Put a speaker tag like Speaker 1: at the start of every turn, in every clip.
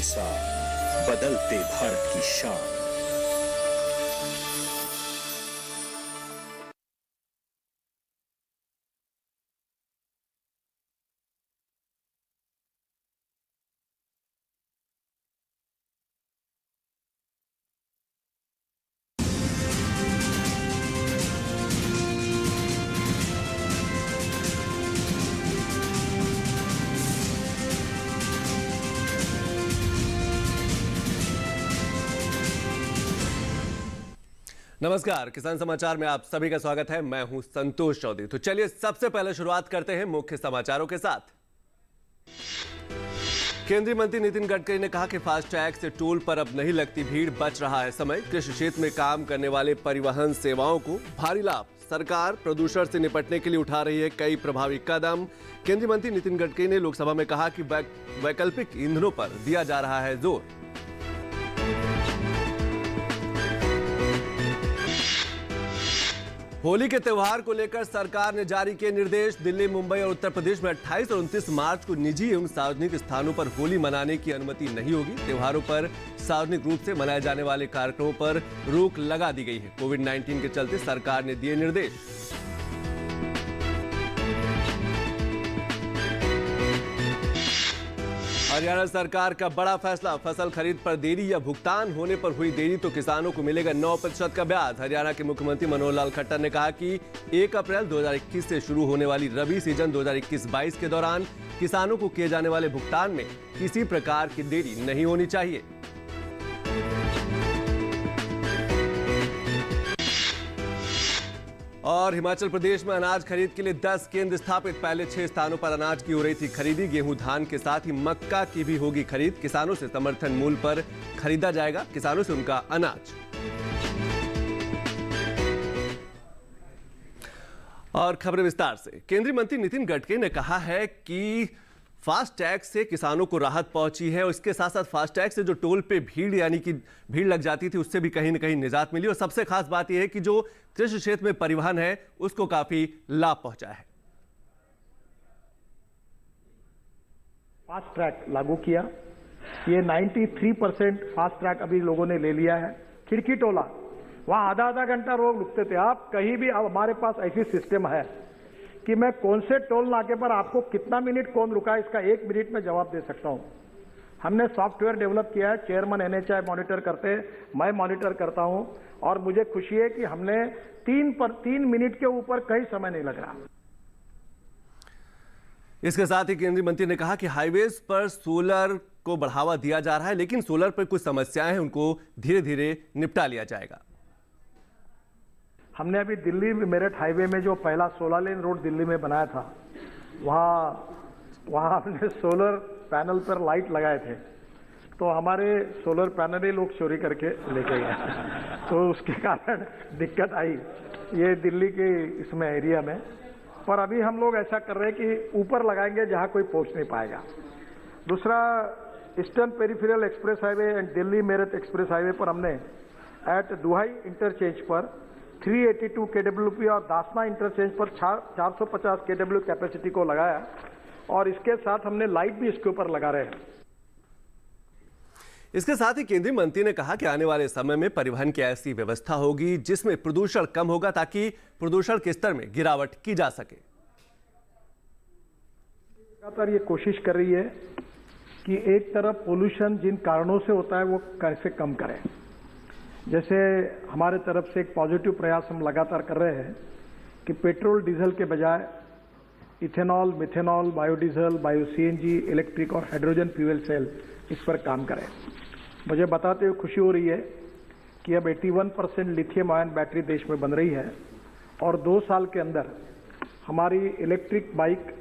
Speaker 1: के साथ बदलते भारत की शान।
Speaker 2: नमस्कार, किसान समाचार में आप सभी का स्वागत है। मैं हूं संतोष चौधरी। तो चलिए सबसे पहले शुरुआत करते हैं मुख्य समाचारों के साथ। केंद्रीय मंत्री नितिन गडकरी ने कहा कि फास्टैग से टोल पर अब नहीं लगती भीड़, बच रहा है समय। कृषि क्षेत्र में काम करने वाले परिवहन सेवाओं को भारी लाभ। सरकार प्रदूषण से निपटने के लिए उठा रही है कई प्रभावी कदम। केंद्रीय मंत्री नितिन गडकरी ने लोकसभा में कहा कि वैकल्पिक ईंधनों पर दिया जा रहा है जोर। होली के त्योहार को लेकर सरकार ने जारी किए निर्देश। दिल्ली, मुंबई और उत्तर प्रदेश में 28 और 29 मार्च को निजी एवं सार्वजनिक स्थानों पर होली मनाने की अनुमति नहीं होगी। त्योहारों पर सार्वजनिक रूप से मनाए जाने वाले कार्यक्रमों पर रोक लगा दी गई है। कोविड-19 के चलते सरकार ने दिए निर्देश। हरियाणा सरकार का बड़ा फैसला, फसल खरीद पर देरी या भुगतान होने पर हुई देरी तो किसानों को मिलेगा 9% का ब्याज। हरियाणा के मुख्यमंत्री मनोहर लाल खट्टर ने कहा कि 1 अप्रैल 2021 से शुरू होने वाली रबी सीजन 2021-22 के दौरान किसानों को किए जाने वाले भुगतान में किसी प्रकार की देरी नहीं होनी चाहिए। और हिमाचल प्रदेश में अनाज खरीद के लिए 10 केंद्र स्थापित। पहले 6 स्थानों पर अनाज की हो रही थी खरीदी। गेहूं, धान के साथ ही मक्का की भी होगी खरीद। किसानों से समर्थन मूल्य पर खरीदा जाएगा, किसानों से उनका अनाज। और खबरें विस्तार से। केंद्रीय मंत्री नितिन गडकरी ने कहा है कि फास्टैग से किसानों को राहत पहुंची है और इसके साथ साथ फास्टैग से जो टोल पे भीड़ यानी कि भीड़ लग जाती थी उससे भी कहीं ना कहीं निजात मिली। और सबसे खास बात यह है कि जो कृषि क्षेत्र में परिवहन है उसको काफी लाभ पहुंचा है।
Speaker 3: फास्ट ट्रैक लागू किया, ये 93% फास्ट ट्रैक अभी लोगों ने ले लिया है। खिड़की टोला, वहां आधा घंटा रोक रुकते थे आप कहीं भी। अब हमारे पास ऐसी सिस्टम है कि मैं कौन से टोल नाके पर आपको कितना मिनट कौन रुका इसका 1 मिनट में जवाब दे सकता हूं। हमने सॉफ्टवेयर डेवलप किया है, चेयरमैन एनएचआई मॉनिटर करते हैं, मैं मॉनिटर करता हूं और मुझे खुशी है कि हमने 3 मिनट के ऊपर कहीं समय नहीं लग रहा।
Speaker 2: इसके साथ ही केंद्रीय मंत्री ने कहा कि हाईवेज पर सोलर को बढ़ावा दिया जा रहा है, लेकिन सोलर पर कुछ समस्याएं हैं, उनको धीरे धीरे निपटा लिया जाएगा।
Speaker 3: हमने अभी दिल्ली मेरठ हाईवे में जो पहला 16 लेन रोड दिल्ली में बनाया था, वहाँ हमने सोलर पैनल पर लाइट लगाए थे, तो हमारे सोलर पैनल ही लोग चोरी करके लेके गए तो उसके कारण दिक्कत आई ये दिल्ली के इसमें एरिया में। पर अभी हम लोग ऐसा कर रहे हैं कि ऊपर लगाएंगे जहाँ कोई पहुँच नहीं पाएगा। दूसरा, eastern peripheral express highway and Delhi Meerut express highway पर हमने एट दुहाई इंटरचेंज पर 382 kWp और दासना इंटरचेंज पर 450 kW कैपेसिटी को लगाया और इसके साथ हमने लाइट भी इसके ऊपर लगा रहे हैं।
Speaker 2: इसके साथ ही केंद्रीय मंत्री ने कहा कि आने वाले समय में परिवहन की ऐसी व्यवस्था होगी जिसमें प्रदूषण कम होगा ताकि प्रदूषण के स्तर में गिरावट की जा सके।
Speaker 3: लगातार ये कोशिश कर रही है कि एक तरफ पोल्यूशन जिन कारणों से होता है वो कैसे कम करें। जैसे हमारे तरफ से एक पॉजिटिव प्रयास हम लगातार कर रहे हैं कि पेट्रोल डीजल के बजाय ethanol, methanol, biodiesel, bio CNG, electric और हाइड्रोजन फ्यूल सेल इस पर काम करें। मुझे बताते हुए खुशी हो रही है कि अब 81% लिथियम आयन बैटरी देश में बन रही है और 2 साल के अंदर हमारी इलेक्ट्रिक बाइक,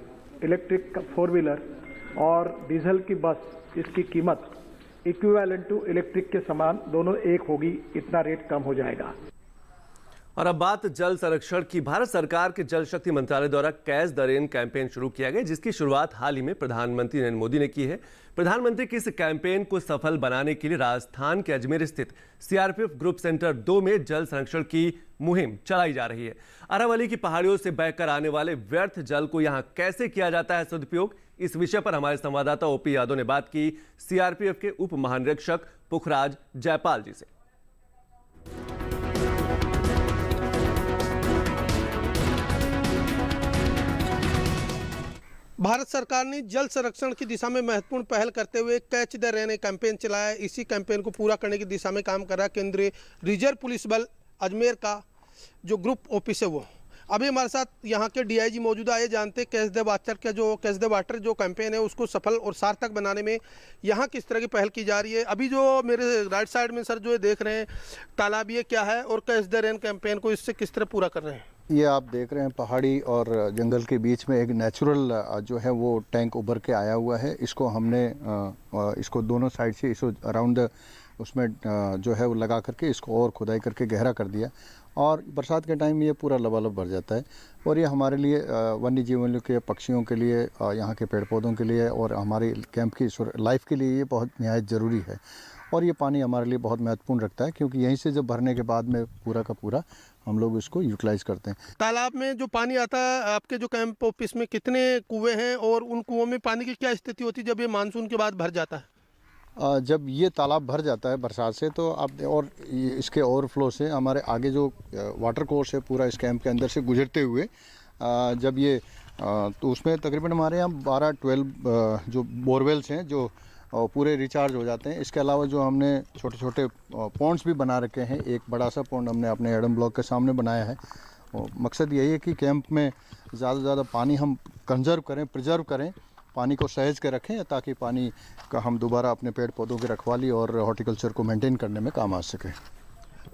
Speaker 3: इलेक्ट्रिक 4 व्हीलर और डीजल की बस, इसकी कीमत इक्विवेलेंट टू इलेक्ट्रिक के समान दोनों एक होगी, इतना रेट कम हो जाएगा।
Speaker 2: और अब बात जल संरक्षण की। भारत सरकार के जल शक्ति मंत्रालय द्वारा कैच द रेन कैंपेन शुरू किया गया, जिसकी शुरुआत हाल ही में प्रधानमंत्री नरेंद्र मोदी ने की है। प्रधानमंत्री की इस कैंपेन को सफल बनाने के लिए राजस्थान के अजमेर स्थित सीआरपीएफ ग्रुप सेंटर 2 में जल संरक्षण की मुहिम चलाई जा रही है। अरावली की पहाड़ियों से बहकर आने वाले व्यर्थ जल को यहां कैसे किया जाता है सदुपयोग, इस विषय पर हमारे संवाददाता ओपी यादव ने बात की सीआरपीएफ के उप महानिरीक्षक पुखराज जयपाल जी से।
Speaker 4: भारत सरकार ने जल संरक्षण की दिशा में महत्वपूर्ण पहल करते हुए कैच द रेन कैंपेन चलाया है। इसी कैंपेन को पूरा करने की दिशा में काम कर रहा है केंद्रीय रिजर्व पुलिस बल अजमेर का जो ग्रुप ऑफिस है वो। अभी हमारे साथ यहाँ के डीआईजी मौजूद आए, जानते कैच द वाटर जो कैंपेन है उसको सफल और सार्थक बनाने में यहाँ किस तरह की पहल की जा रही है। अभी जो मेरे राइट साइड में सर जो देख रहे हैं तालाब, ये क्या है और कैच द रेन कैंपेन को इससे किस तरह पूरा कर रहे हैं?
Speaker 5: ये आप देख रहे हैं पहाड़ी और जंगल के बीच में एक नेचुरल जो है वो टैंक उभर के आया हुआ है। इसको हमने इसको दोनों साइड से इसको अराउंड उसमें जो है वो लगा करके इसको और खुदाई करके गहरा कर दिया और बरसात के टाइम ये पूरा लबालब भर जाता है। और ये हमारे लिए वन्य जीवों के, पक्षियों के लिए, यहाँ के पेड़ पौधों के लिए और हमारे कैंप की लाइफ के लिए ये बहुत निहायत ज़रूरी है। और ये पानी हमारे लिए बहुत महत्वपूर्ण रखता है क्योंकि यहीं से जब भरने के बाद में पूरा का पूरा हम लोग इसको यूटिलाइज करते हैं।
Speaker 4: तालाब में जो पानी आता है आपके जो कैंप ऑफिस में कितने कुएं हैं और उन कुओं में पानी की क्या स्थिति होती है जब ये मानसून के बाद भर जाता है?
Speaker 5: जब ये तालाब भर जाता है बरसात से तो आप और इसके ओवरफ्लो से हमारे आगे जो वाटर कोर्स है पूरा इस कैंप के अंदर से गुजरते हुए जब ये तो उसमें तकरीबन हमारे यहाँ 12 जो बोरवेल्स हैं जो पूरे रिचार्ज हो जाते हैं। इसके अलावा जो हमने छोटे छोटे पॉन्ड्स भी बना रखे हैं। एक बड़ा सा पॉन्ड हमने अपने एडम ब्लॉक के सामने बनाया है। मकसद यही है कि कैंप में ज़्यादा से ज़्यादा पानी हम कंजर्व करें, प्रिजर्व करें, पानी को सहेज के रखें ताकि पानी का हम दोबारा अपने पेड़ पौधों की रखवाली और हॉर्टिकल्चर को मेंटेन करने में काम आ सके।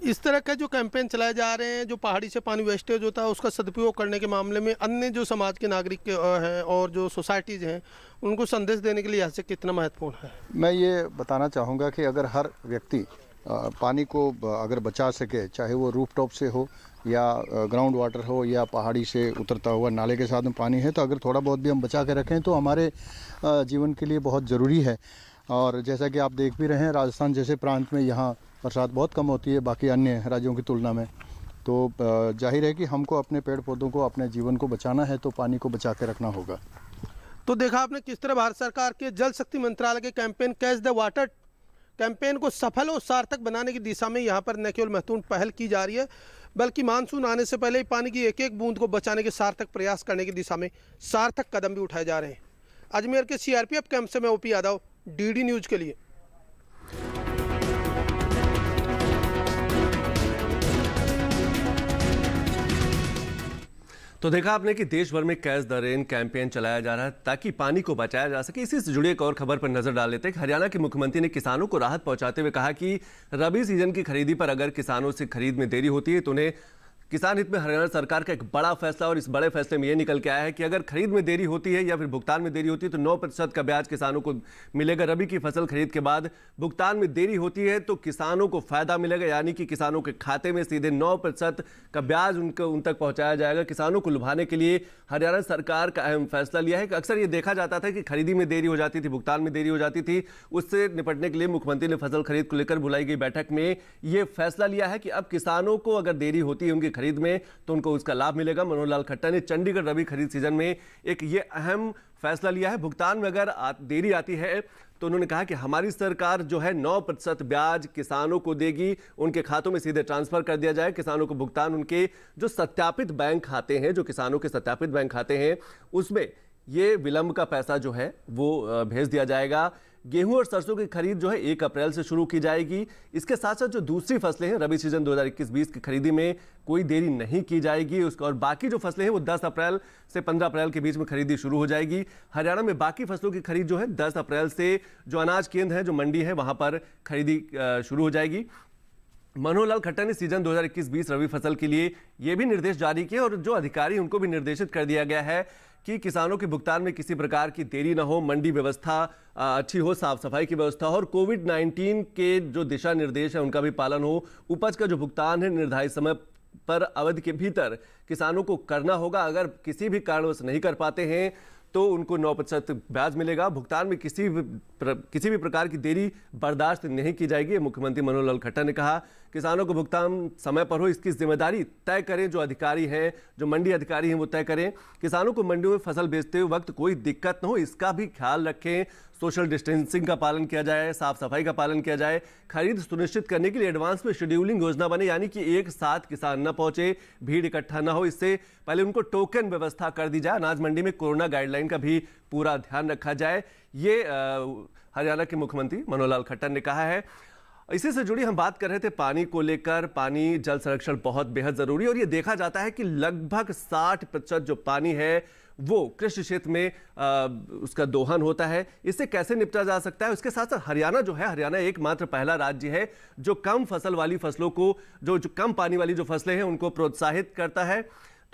Speaker 4: इस तरह के जो कैंपेन चलाए जा रहे हैं, जो पहाड़ी से पानी वेस्टेज होता है उसका सदुपयोग करने के मामले में अन्य जो समाज के नागरिक हैं और जो सोसाइटीज़ हैं उनको संदेश देने के लिए यहाँ से कितना महत्वपूर्ण है?
Speaker 5: मैं ये बताना चाहूँगा कि अगर हर व्यक्ति पानी को अगर बचा सके, चाहे वो रूफटॉप से हो या ग्राउंड वाटर हो या पहाड़ी से उतरता हुआ नाले के साथ में पानी है, तो अगर थोड़ा बहुत भी हम बचा के रखें तो हमारे जीवन के लिए बहुत ज़रूरी है। और जैसा कि आप देख भी रहे हैं राजस्थान जैसे प्रांत में यहाँ बरसात बहुत कम होती है बाकी अन्य राज्यों की तुलना में, तो जाहिर है कि हमको अपने पेड़ पौधों को, अपने जीवन को बचाना है तो पानी को बचा के रखना होगा।
Speaker 4: तो देखा आपने किस तरह भारत सरकार के जल शक्ति मंत्रालय के campaign catch the water campaign को सफल और सार्थक बनाने की दिशा में यहाँ पर न केवल महत्वपूर्ण पहल की जा रही है बल्कि मानसून आने से पहले ही पानी की एक एक बूंद को बचाने के सार्थक प्रयास करने की दिशा में सार्थक कदम भी उठाए जा रहे हैं। अजमेर के सीआरपीएफ कैंप से मैं ओपी यादव, डीडी न्यूज के लिए।
Speaker 2: तो देखा आपने कि देश भर में कैच द रेन कैंपेन चलाया जा रहा है ताकि पानी को बचाया जा सके। इसी से जुड़ी एक और खबर पर नजर डाल लेते हैं। हरियाणा के मुख्यमंत्री ने किसानों को राहत पहुंचाते हुए कहा कि रबी सीजन की खरीदी पर अगर किसानों से खरीद में देरी होती है तो उन्हें किसान हित में हरियाणा सरकार का एक बड़ा फैसला, और इस बड़े फैसले में यह निकल के आया है कि अगर खरीद में देरी होती है या फिर भुगतान में देरी होती है तो 9% का ब्याज किसानों को मिलेगा। रबी की फसल खरीद के बाद भुगतान में देरी होती है तो किसानों को फायदा मिलेगा, यानी कि किसानों के खाते में सीधे 9% का ब्याज उन तक पहुंचाया जाएगा। किसानों को लुभाने के लिए हरियाणा सरकार का अहम फैसला लिया है। अक्सर ये देखा जाता था कि खरीदी में देरी हो जाती थी, भुगतान में देरी हो जाती थी। उससे निपटने के लिए मुख्यमंत्री ने फसल खरीद को लेकर बुलाई गई बैठक में यह फैसला लिया है कि अब किसानों को अगर देरी होती है उनकी खरीद में तो उनको उसका लाभ मिलेगा। मनोहर लाल खट्टर ने चंडीगढ़ रबी खरीद सीजन में एक ये अहम फैसला लिया है। भुगतान में अगर देरी आती है तो उन्होंने कहा कि हमारी सरकार जो है 9% ब्याज किसानों को देगी, उनके खातों में सीधे ट्रांसफर कर दिया जाए। किसानों को भुगतान उनके जो सत्यापित बैंक खाते हैं, जो किसानों के सत्यापित बैंक खाते हैं, उसमें ये विलंब का पैसा जो है वो भेज दिया जाएगा। गेहूं और सरसों की खरीद जो है 1 अप्रैल से शुरू की जाएगी। इसके साथ साथ जो दूसरी फसलें हैं रबी सीजन 2021-20 की खरीदी में कोई देरी नहीं की जाएगी उसका, और बाकी जो फसलें हैं वो 10 अप्रैल से 15 अप्रैल के बीच में खरीदी शुरू हो जाएगी। हरियाणा में बाकी फसलों की खरीद जो है 10 अप्रैल से जो अनाज केंद्र है, जो मंडी है, वहां पर खरीदी शुरू हो जाएगी। मनोहर लाल खट्टर ने सीजन 2021-20 रबी फसल के लिए ये भी निर्देश जारी किए और जो अधिकारी उनको भी निर्देशित कर दिया गया है कि किसानों के भुगतान में किसी प्रकार की देरी ना हो, मंडी व्यवस्था अच्छी हो, साफ सफाई की व्यवस्था हो और कोविड-19 के जो दिशा निर्देश है उनका भी पालन हो। उपज का जो भुगतान है निर्धारित समय पर अवधि के भीतर किसानों को करना होगा। अगर किसी भी कारणवश नहीं कर पाते हैं तो उनको 9% ब्याज मिलेगा। भुगतान में किसी भी प्रकार की देरी बर्दाश्त नहीं की जाएगी। मुख्यमंत्री मनोहर लाल खट्टर ने कहा किसानों को भुगतान समय पर हो, इसकी जिम्मेदारी तय करें जो अधिकारी हैं, जो मंडी अधिकारी हैं वो तय करें। किसानों को मंडियों में फसल बेचते हुए वक्त कोई दिक्कत न हो, इसका भी ख्याल रखें। सोशल डिस्टेंसिंग का पालन किया जाए, साफ सफाई का पालन किया जाए। खरीद सुनिश्चित करने के लिए एडवांस में शेड्यूलिंग योजना बने, यानी कि एक साथ किसान न पहुंचे, भीड़ इकट्ठा न हो। इससे पहले उनको टोकन व्यवस्था कर दी जाए। अनाज मंडी में कोरोना गाइडलाइन का भी पूरा ध्यान रखा जाए, ये हरियाणा के मुख्यमंत्री मनोहर लाल खट्टर ने कहा है। इसी से जुड़ी हम बात कर रहे थे पानी को लेकर। पानी जल संरक्षण बहुत बेहद जरूरी है और ये देखा जाता है कि लगभग 60% जो पानी है वो कृषि क्षेत्र में उसका दोहन होता है। इससे कैसे निपटा जा सकता है? उसके साथ साथ हरियाणा जो है, हरियाणा एकमात्र पहला राज्य है जो कम फसल वाली फसलों को, जो कम पानी वाली जो फसलें हैं उनको प्रोत्साहित करता है।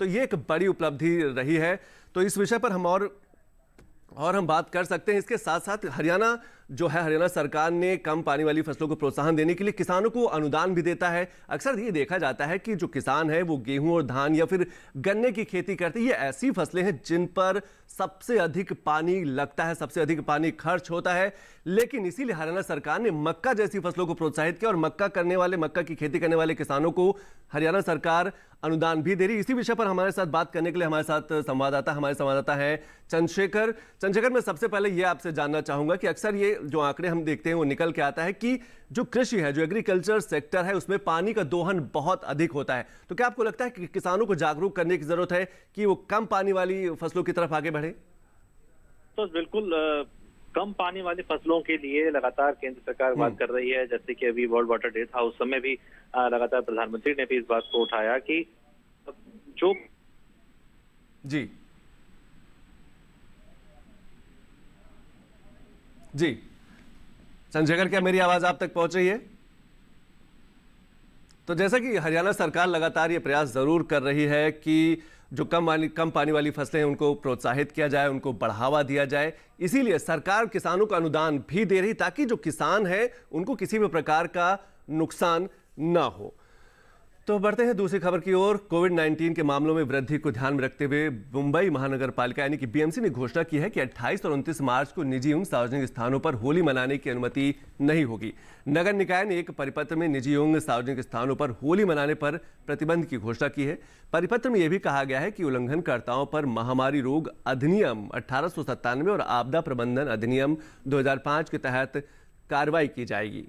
Speaker 2: तो ये एक बड़ी उपलब्धि रही है। तो इस विषय पर हम और हम बात कर सकते हैं। इसके साथ साथ हरियाणा जो है, हरियाणा सरकार ने कम पानी वाली फसलों को प्रोत्साहन देने के लिए किसानों को अनुदान भी देता है। अक्सर ये देखा जाता है कि जो किसान है वो गेहूं और धान या फिर गन्ने की खेती करते हैं। ये ऐसी फसलें हैं जिन पर सबसे अधिक पानी लगता है, सबसे अधिक पानी खर्च होता है। लेकिन इसीलिए हरियाणा सरकार ने मक्का जैसी फसलों को प्रोत्साहित किया और मक्का की खेती करने वाले किसानों को हरियाणा सरकार अनुदान भी दे रही है। इसी विषय पर हमारे साथ बात करने के लिए हमारे साथ हमारे संवाददाता हैं चंद्रशेखर। मैं सबसे पहले ये आपसे जानना चाहूंगा कि अक्सर ये जो आंकड़े हम देखते हैं वो निकल के आता है कि जो कृषि है, जो एग्रीकल्चर सेक्टर है, उसमें पानी का दोहन बहुत अधिक होता है। तो क्या आपको लगता है कि किसानों को जागरूक करने की जरूरत है कि वो कम पानी वाली फसलों की तरफ आगे बढ़े?
Speaker 6: तो बिल्कुल कम पानी वाली फसलों के लिए लगातार केंद्र सरकार बात कर रही है। जैसे कि अभी वर्ल्ड वाटर डे था, उस समय भी लगातार प्रधानमंत्री ने भी इस बात को उठाया कि जो
Speaker 2: जी चंद्रशेखर, क्या मेरी आवाज आप तक पहुंच रही है? तो जैसा कि हरियाणा सरकार लगातार ये प्रयास जरूर कर रही है कि जो कम पानी वाली फसलें हैं उनको प्रोत्साहित किया जाए, उनको बढ़ावा दिया जाए। इसीलिए सरकार किसानों को अनुदान भी दे रही ताकि जो किसान है उनको किसी भी प्रकार का नुकसान ना हो। तो बढ़ते हैं दूसरी खबर की ओर। कोविड-19 के मामलों में वृद्धि को ध्यान में रखते हुए मुंबई महानगर पालिका यानी कि बीएमसी ने घोषणा की है कि 28 और 29 मार्च को निजी एवं सार्वजनिक स्थानों पर होली मनाने की अनुमति नहीं होगी। नगर निकाय ने एक परिपत्र में निजी एवं सार्वजनिक स्थानों पर होली मनाने पर प्रतिबंध की घोषणा की है। परिपत्र में यह भी कहा गया है कि उल्लंघनकर्ताओं पर महामारी रोग अधिनियम 1897 और आपदा प्रबंधन अधिनियम 2005 के तहत कार्रवाई की जाएगी।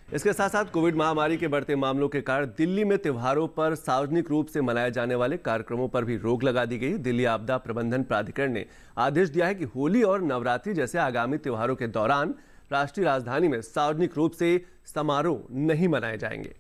Speaker 2: इसके साथ साथ कोविड महामारी के बढ़ते मामलों के कारण दिल्ली में त्योहारों पर सार्वजनिक रूप से मनाए जाने वाले कार्यक्रमों पर भी रोक लगा दी गई। दिल्ली आपदा प्रबंधन प्राधिकरण ने आदेश दिया है कि होली और नवरात्रि जैसे आगामी त्योहारों के दौरान राष्ट्रीय राजधानी में सार्वजनिक रूप से समारोह नहीं मनाए जाएंगे।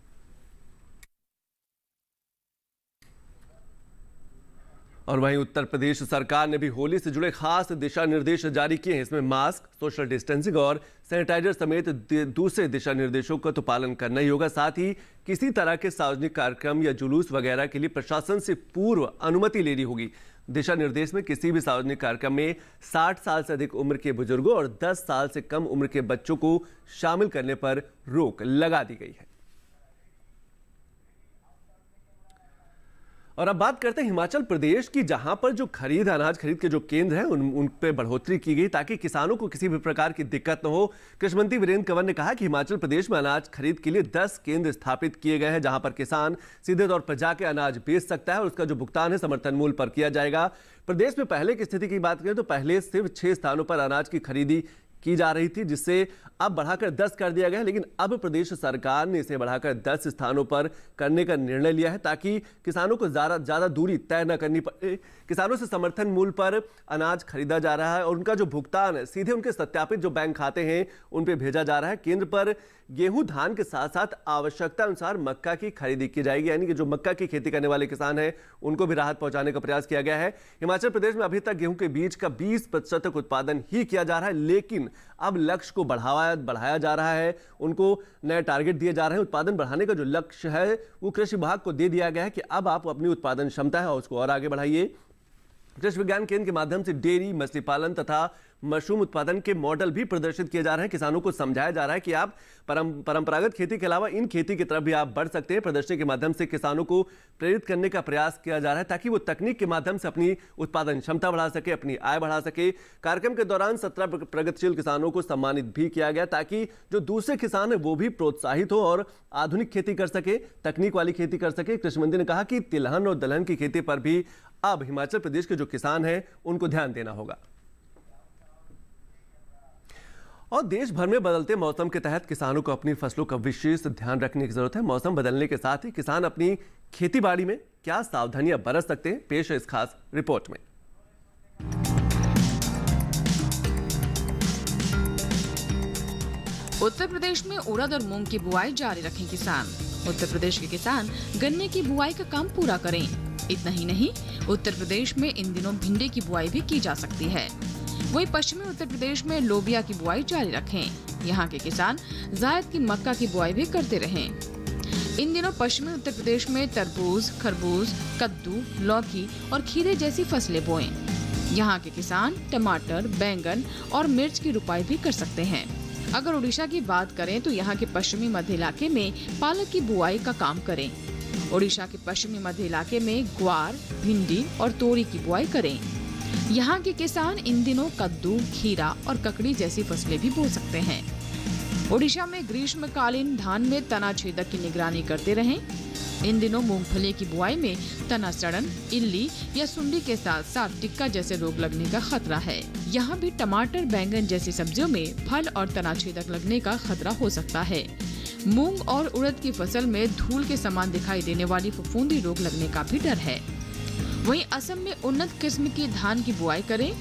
Speaker 2: और वहीं उत्तर प्रदेश सरकार ने भी होली से जुड़े खास दिशा निर्देश जारी किए हैं। इसमें मास्क, सोशल डिस्टेंसिंग और सैनिटाइजर समेत दूसरे दिशा निर्देशों का तो पालन करना ही होगा। साथ ही किसी तरह के सार्वजनिक कार्यक्रम या जुलूस वगैरह के लिए प्रशासन से पूर्व अनुमति लेनी होगी। दिशा निर्देश में किसी भी सार्वजनिक कार्यक्रम में 60 साल से अधिक उम्र के बुजुर्गों और 10 साल से कम उम्र के बच्चों को शामिल करने पर रोक लगा दी गई है। और अब बात करते हैं हिमाचल प्रदेश की, जहां पर जो अनाज खरीद के जो केंद्र हैं उन पे बढ़ोतरी की गई ताकि किसानों को किसी भी प्रकार की दिक्कत न हो। कृषि मंत्री वीरेंद्र कंवर ने कहा कि हिमाचल प्रदेश में अनाज खरीद के लिए 10 केंद्र स्थापित किए गए हैं जहां पर किसान सीधे तौर पर जाके अनाज बेच सकता है और उसका जो भुगतान है समर्थन मूल्य पर किया जाएगा। प्रदेश में पहले की स्थिति की बात करें तो पहले सिर्फ 6 स्थानों पर अनाज की खरीदी की जा रही थी, जिससे अब बढ़ाकर 10 कर दिया गया है। लेकिन अब प्रदेश सरकार ने इसे बढ़ाकर 10 स्थानों पर करने का निर्णय लिया है ताकि किसानों को ज्यादा दूरी तय न करनी पड़े। किसानों से समर्थन मूल्य पर अनाज खरीदा जा रहा है और उनका जो भुगतान है सीधे उनके सत्यापित जो बैंक खाते हैं उन पे भेजा जा रहा है। केंद्र पर गेहूं, धान के साथ साथ आवश्यकता अनुसार मक्का की खरीदी की जाएगी, यानी कि जो मक्का की खेती करने वाले किसान हैं उनको भी राहत पहुंचाने का प्रयास किया गया है। हिमाचल प्रदेश में अभी तक गेहूं के बीज का 20% तक उत्पादन ही किया जा रहा है, लेकिन अब लक्ष्य को बढ़ाया जा रहा है। उनको नए टारगेट दिए जा रहे हैं। उत्पादन बढ़ाने का जो लक्ष्य है वो कृषि विभाग को दे दिया गया है कि अब आप अपनी उत्पादन क्षमता है और उसको और आगे बढ़ाइए। कृषि विज्ञान केंद्र के माध्यम से डेयरी, मछली पालन तथा मशरूम उत्पादन के मॉडल भी प्रदर्शित किए जा रहे हैं। किसानों को समझाया जा रहा है कि आप परंपरागत खेती के अलावा इन खेती की तरफ भी आप बढ़ सकते हैं। प्रदर्शनी के माध्यम से किसानों को प्रेरित करने का प्रयास किया जा रहा है ताकि वो तकनीक के माध्यम से अपनी उत्पादन क्षमता बढ़ा सके, अपनी आय बढ़ा सके। कार्यक्रम के दौरान 17 प्रगतिशील किसानों को सम्मानित भी किया गया ताकि जो दूसरे किसान है वो भी प्रोत्साहित हो और आधुनिक खेती कर सके, तकनीक वाली खेती कर सके। कृषि मंत्री ने कहा कि तिलहन और दलहन की खेती पर भी अब हिमाचल प्रदेश के जो किसान हैं उनको ध्यान देना होगा। और देश भर में बदलते मौसम के तहत किसानों को अपनी फसलों का विशेष ध्यान रखने की जरूरत है। मौसम बदलने के साथ ही किसान अपनी खेती बाड़ी में क्या सावधानियां बरत सकते हैं, पेश है इस खास रिपोर्ट में।
Speaker 7: उत्तर प्रदेश में उड़द और मूंग की बुआई जारी रखें किसान। उत्तर प्रदेश के किसान गन्ने की बुआई का काम पूरा करें। इतना ही नहीं, उत्तर प्रदेश में इन दिनों भिंडी की बुआई भी की जा सकती है। वहीं पश्चिमी उत्तर प्रदेश में लोबिया की बुआई जारी रखें। यहाँ के किसान जायद की मक्का की बुआई भी करते रहें। इन दिनों पश्चिमी उत्तर प्रदेश में तरबूज, खरबूज, कद्दू, लौकी और खीरे जैसी फसलें बोएं। यहाँ के किसान टमाटर, बैंगन और मिर्च की रुपाई भी कर सकते हैं। अगर उड़ीसा की बात करें तो यहाँ के पश्चिमी मध्य इलाके में पालक की बुआई का काम करें। ओडिशा के पश्चिमी मध्य इलाके में ग्वार, भिंडी और तोरी की बुआई करें। यहाँ के किसान इन दिनों कद्दू, खीरा और ककड़ी जैसी फसलें भी बो सकते हैं। ओडिशा में ग्रीष्मकालीन धान में तना छेदक की निगरानी करते रहें। इन दिनों मूंगफली की बुआई में तना सड़न, इल्ली या सुंडी के साथ साथ टिक्का जैसे रोग लगने का खतरा है। यहाँ भी टमाटर, बैंगन जैसी सब्जियों में फल और तना छेदक लगने का खतरा हो सकता है। मूंग और उड़द की फसल में धूल के समान दिखाई देने वाली फफूंदी रोग लगने का भी डर है। वहीं असम में उन्नत किस्म की धान की बुआई करें।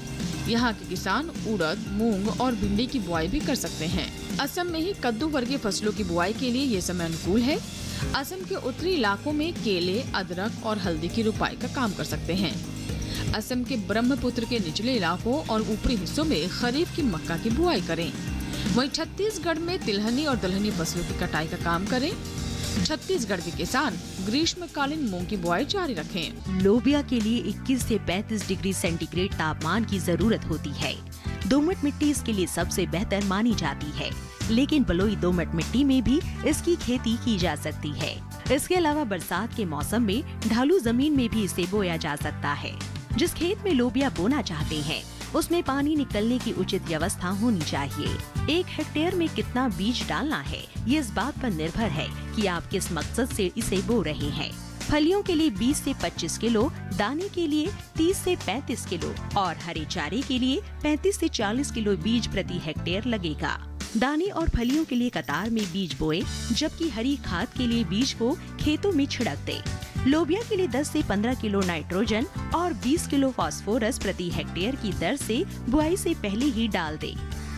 Speaker 7: यहाँ के किसान उड़द, मूंग और भिंडी की बुआई भी कर सकते हैं। असम में ही कद्दू वर्गीय फसलों की बुआई के लिए ये समय अनुकूल है। असम के उत्तरी इलाकों में केले, अदरक और हल्दी की रुपाई का काम कर सकते हैं। असम के ब्रह्मपुत्र के निचले इलाकों और ऊपरी हिस्सों में खरीफ की मक्का की बुआई करें। वहीं छत्तीसगढ़ में तिलहनी और दलहनी फसलों की कटाई का काम करें। छत्तीसगढ़ के किसान ग्रीष्मकालीन मूंग की बुआई जारी रखें।
Speaker 8: लोबिया के लिए 21 से 35 डिग्री सेंटीग्रेड तापमान की जरूरत होती है। दोमट मिट्टी इसके लिए सबसे बेहतर मानी जाती है, लेकिन बलुई दोमट मिट्टी में भी इसकी खेती की जा सकती है। इसके अलावा बरसात के मौसम में ढालू जमीन में भी इसे बोया जा सकता है। जिस खेत में लोबिया बोना चाहते हैं उसमें पानी निकलने की उचित व्यवस्था होनी चाहिए। 1 हेक्टेयर में कितना बीज डालना है ये इस बात पर निर्भर है कि आप किस मकसद से इसे बो रहे हैं। फलियों के लिए 20 से 25 किलो, दाने के लिए 30 से 35 किलो और हरे चारे के लिए 35 से 40 किलो बीज प्रति हेक्टेयर लगेगा। दाने और फलियों के लिए कतार में बीज बोए, जबकि हरी खाद के लिए बीज को खेतों में छिड़क दे। लोबिया के लिए 10 से 15 किलो नाइट्रोजन और 20 किलो फास्फोरस प्रति हेक्टेयर की दर से बुआई से पहले ही डाल दे।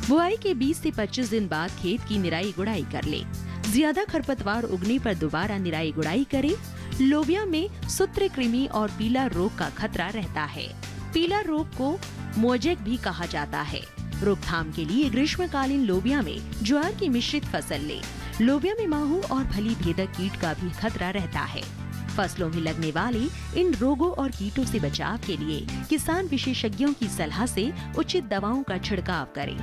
Speaker 8: बुआई के 20 से 25 दिन बाद खेत की निराई गुड़ाई कर ले। ज्यादा खरपतवार उगने पर दोबारा निराई गुड़ाई करे। लोबिया में सूत्रकृमि और पीला रोग का खतरा रहता है। पीला रोग को मोजेक भी कहा जाता है। रोकथाम के लिए ग्रीष्मकालीन लोबिया में ज्वार की मिश्रित फसल ले। लोबिया में माहू और फली भेदक कीट का भी खतरा रहता है। फसलों में लगने वाले इन रोगों और कीटों से बचाव के लिए किसान विशेषज्ञों की सलाह से उचित दवाओं का छिड़काव करें।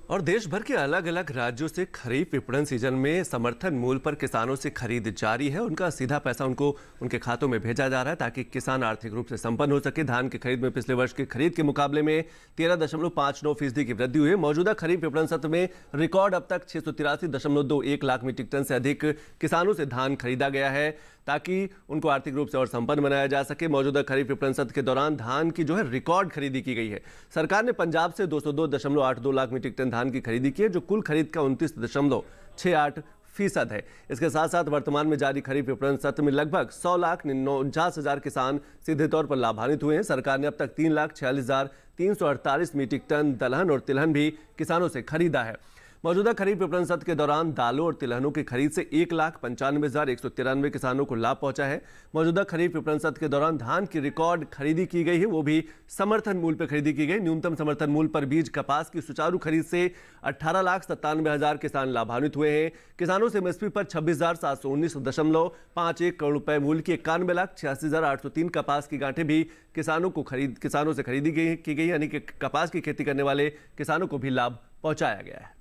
Speaker 2: और देश भर के अलग अलग राज्यों से खरीफ विपणन सीजन में समर्थन मूल्य पर किसानों से खरीद जारी है। उनका सीधा पैसा उनको उनके खातों में भेजा जा रहा है ताकि किसान आर्थिक रूप से संपन्न हो सके। धान की खरीद में पिछले वर्ष की खरीद के मुकाबले में 13.59% की वृद्धि हुई है। मौजूदा खरीफ विपणन सत्र में रिकॉर्ड अब तक 683.21 लाख मीट्रिक टन से अधिक किसानों से धान खरीदा गया है ताकि उनको आर्थिक रूप से और संपन्न बनाया जा सके। मौजूदा खरीफ विपणन सत्र के दौरान धान की जो है रिकॉर्ड खरीदी की गई है। सरकार ने पंजाब से 202.82 लाख मीट्रिक टन धान की खरीदी की है, जो कुल खरीद का 29.68% है। इसके साथ साथ वर्तमान में जारी खरीफ विपणन सत्र में लगभग 100,49,000 किसान सीधे तौर पर लाभान्वित हुए हैं। सरकार ने अब तक 3,46,348 मीट्रिक टन दलहन और तिलहन भी किसानों से खरीदा है। मौजूदा खरीफ विपणन सत्र के दौरान दालों और तिलहनों की खरीद से 1,95,193 किसानों को लाभ पहुंचा है। मौजूदा खरीफ विपणन सत्र के दौरान धान की रिकॉर्ड खरीदी की गई है, वो भी समर्थन मूल्य पर खरीदी की गई। न्यूनतम समर्थन मूल्य पर बीज कपास की सुचारू खरीद से 18,97,000 किसान लाभान्वित हुए हैं। किसानों से एमएसपी पर 26,719.51 करोड़ रुपए मूल्य की 91,86,803 कपास की गांठें भी किसानों से खरीदी की गई, यानी कि कपास की खेती करने वाले किसानों को भी लाभ पहुंचाया गया है।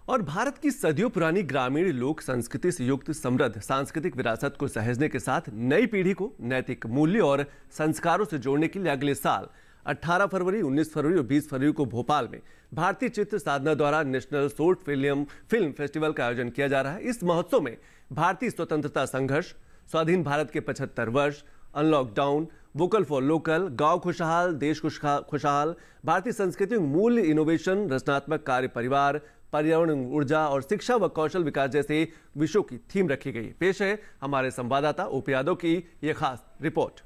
Speaker 2: और भारत की सदियों पुरानी ग्रामीण लोक संस्कृति से युक्त समृद्ध सांस्कृतिक विरासत को सहेजने के साथ नई पीढ़ी को नैतिक मूल्य और संस्कारों से जोड़ने के लिए अगले साल 18 फरवरी, 19 फरवरी और 20 फरवरी को भोपाल में भारतीय चित्र साधना द्वारा नेशनल शॉर्ट फिल्म फेस्टिवल का आयोजन किया जा रहा है। इस महोत्सव में भारतीय स्वतंत्रता संघर्ष, स्वाधीन भारत के 75 वर्ष, unlock down, vocal for local, गांव खुशहाल, देश खुशहाल, भारतीय संस्कृति मूल्य, इनोवेशन, रचनात्मक कार्य परिवार, पर्यावरण, ऊर्जा और शिक्षा व कौशल विकास जैसे विषयों की थीम रखी गई। पेश है हमारे संवाददाता ओपी यादव की यह खास रिपोर्ट।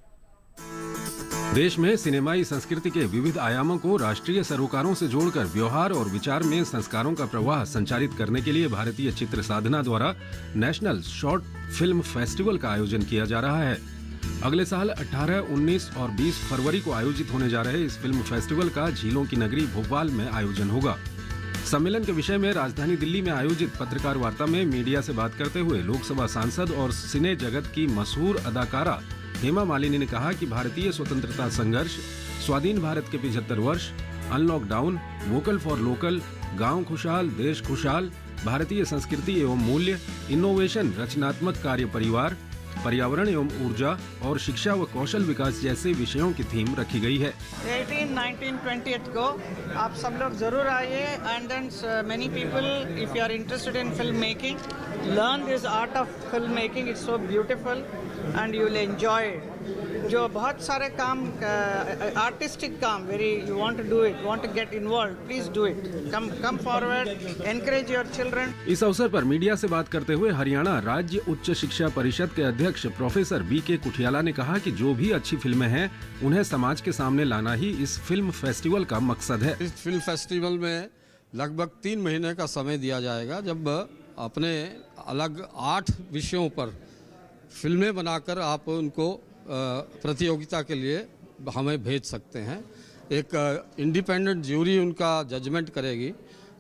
Speaker 9: देश में सिनेमाई संस्कृति के विविध आयामों को राष्ट्रीय सरोकारों से जोड़कर व्यवहार और विचार में संस्कारों का प्रवाह संचारित करने के लिए भारतीय चित्र साधना द्वारा नेशनल शॉर्ट फिल्म फेस्टिवल का आयोजन किया जा रहा है। अगले साल 18, 19 और 20 फरवरी को आयोजित होने जा रहे इस फिल्म फेस्टिवल का झीलों की नगरी भोपाल में आयोजन होगा। सम्मेलन के विषय में राजधानी दिल्ली में आयोजित पत्रकार वार्ता में मीडिया से बात करते हुए लोकसभा सांसद और सिने जगत की मशहूर अदाकारा हेमा मालिनी ने कहा कि भारतीय स्वतंत्रता संघर्ष, स्वाधीन भारत के 75 वर्ष, unlock down, vocal for local, गांव खुशहाल, देश खुशहाल, भारतीय संस्कृति एवं मूल्य, इनोवेशन, रचनात्मक कार्य परिवार, पर्यावरण एवं ऊर्जा और शिक्षा व कौशल विकास जैसे विषयों की थीम रखी गई है।
Speaker 10: 18, 19, 20 को आप सब लोग जरूर आइए and then many people if you are interested in film making learn this art of film making, it's so beautiful and you will enjoy it. जो बहुत सारे काम आर्टिस्टिक काम very you want to do it, want to get involve, please do it, come forward, encourage your children.
Speaker 9: इस अवसर पर media से बात करते हुए हरियाणा राज्य उच्च शिक्षा परिषद के अध्यक्ष प्रोफेसर बीके कुठियाला ने कहा कि जो भी अच्छी फिल्में हैं उन्हें समाज के सामने लाना ही इस फिल्म फेस्टिवल का मकसद है।
Speaker 11: इस फिल्म फेस्टिवल में लगभग 3 महीने का समय दिया जाएगा, जब अपने अलग 8 विषयों पर फिल्में बनाकर आप उनको प्रतियोगिता के लिए हमें भेज सकते हैं। एक इंडिपेंडेंट ज्यूरी उनका जजमेंट करेगी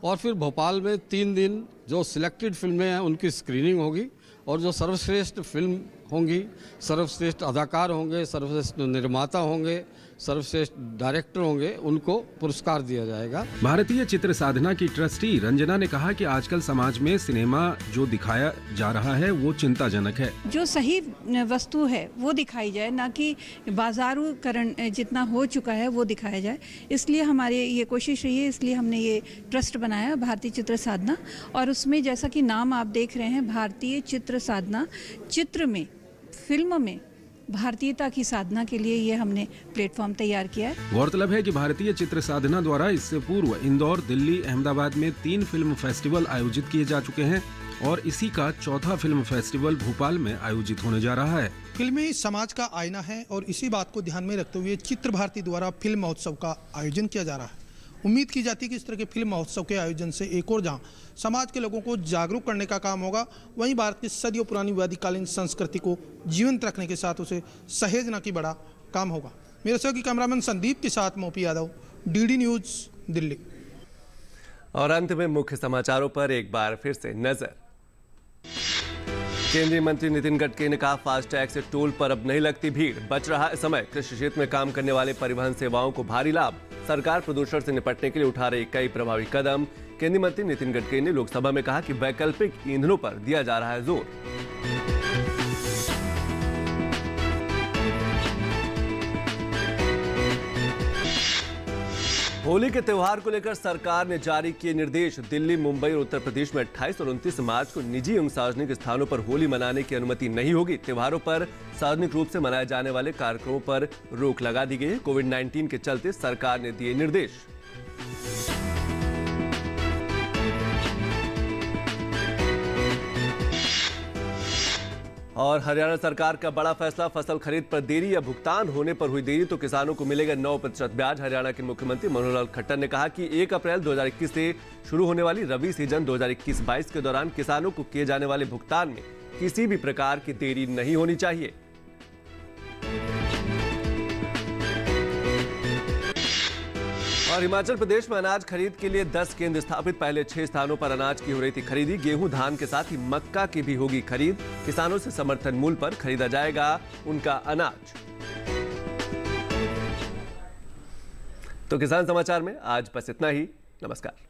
Speaker 11: और फिर भोपाल में 3 दिन जो सिलेक्टेड फिल्में हैं उनकी स्क्रीनिंग होगी और जो सर्वश्रेष्ठ फिल्म होंगी, सर्वश्रेष्ठ अदाकार होंगे, सर्वश्रेष्ठ निर्माता होंगे, सर्वश्रेष्ठ डायरेक्टर होंगे, उनको पुरस्कार दिया जाएगा।
Speaker 9: भारतीय चित्र साधना की ट्रस्टी रंजना ने कहा कि आजकल समाज में सिनेमा जो दिखाया जा रहा है वो चिंताजनक है।
Speaker 12: जो सही वस्तु है वो दिखाई जाए, ना कि बाजारूकरण जितना हो चुका है वो दिखाया जाए। इसलिए हमारी ये कोशिश रही है, इसलिए हमने ये ट्रस्ट बनाया भारतीय चित्र साधना, और उसमें जैसा कि नाम आप देख रहे हैं भारतीय चित्र साधना, चित्र में, फिल्म में भारतीयता की साधना के लिए ये हमने प्लेटफॉर्म तैयार किया है।
Speaker 9: गौरतलब है कि भारतीय चित्र साधना द्वारा इससे पूर्व इंदौर, दिल्ली, अहमदाबाद में 3 फिल्म फेस्टिवल आयोजित किए जा चुके हैं और इसी का 4था फिल्म फेस्टिवल भोपाल में आयोजित होने जा रहा है।
Speaker 4: फिल्में समाज का आईना है और इसी बात को ध्यान में रखते हुए चित्र भारती द्वारा फिल्म महोत्सव का आयोजन किया जा रहा है। उम्मीद की जाती है कि इस तरह के फिल्म महोत्सव के आयोजन से एक और जहां समाज के लोगों को जागरूक करने का काम होगा, वहीं भारत की सदियों पुरानी वैदिकालीन संस्कृति को जीवंत रखने के साथ उसे सहेजना की बड़ा काम होगा। मेरे सहयोगी कैमरामैन संदीप के साथ मोपी यादव, डीडी न्यूज, दिल्ली।
Speaker 2: और अंत में मुख्य समाचारों पर एक बार फिर से नजर। केंद्रीय मंत्री नितिन गडकरी ने कहा, फास्टैग से टोल पर अब नहीं लगती भीड़, बच रहा है समय। कृषि क्षेत्र में काम करने वाले परिवहन सेवाओं को भारी लाभ। सरकार प्रदूषण से निपटने के लिए उठा रही कई प्रभावी कदम। केंद्रीय मंत्री नितिन गडकरी ने लोकसभा में कहा कि वैकल्पिक ईंधनों पर दिया जा रहा है जोर। होली के त्यौहार को लेकर सरकार ने जारी किए निर्देश। दिल्ली, मुंबई और उत्तर प्रदेश में 28 और 29 मार्च को निजी एवं सार्वजनिक स्थानों पर होली मनाने की अनुमति नहीं होगी। त्योहारों पर सार्वजनिक रूप से मनाए जाने वाले कार्यक्रमों पर रोक लगा दी गई है। कोविड-19 के चलते सरकार ने दिए निर्देश। और हरियाणा सरकार का बड़ा फैसला, फसल खरीद पर देरी या भुगतान होने पर हुई देरी तो किसानों को मिलेगा 9% ब्याज। हरियाणा के मुख्यमंत्री मनोहर लाल खट्टर ने कहा कि 1 अप्रैल 2021 से शुरू होने वाली रबी सीजन 2021-22 के दौरान किसानों को किए जाने वाले भुगतान में किसी भी प्रकार की देरी नहीं होनी चाहिए। और हिमाचल प्रदेश में अनाज खरीद के लिए 10 केंद्र स्थापित। पहले 6 स्थानों पर अनाज की हो रही थी खरीदी। गेहूं, धान के साथ ही मक्का की भी होगी खरीद। किसानों से समर्थन मूल्य पर खरीदा जाएगा उनका अनाज। तो किसान समाचार में आज बस इतना ही। नमस्कार।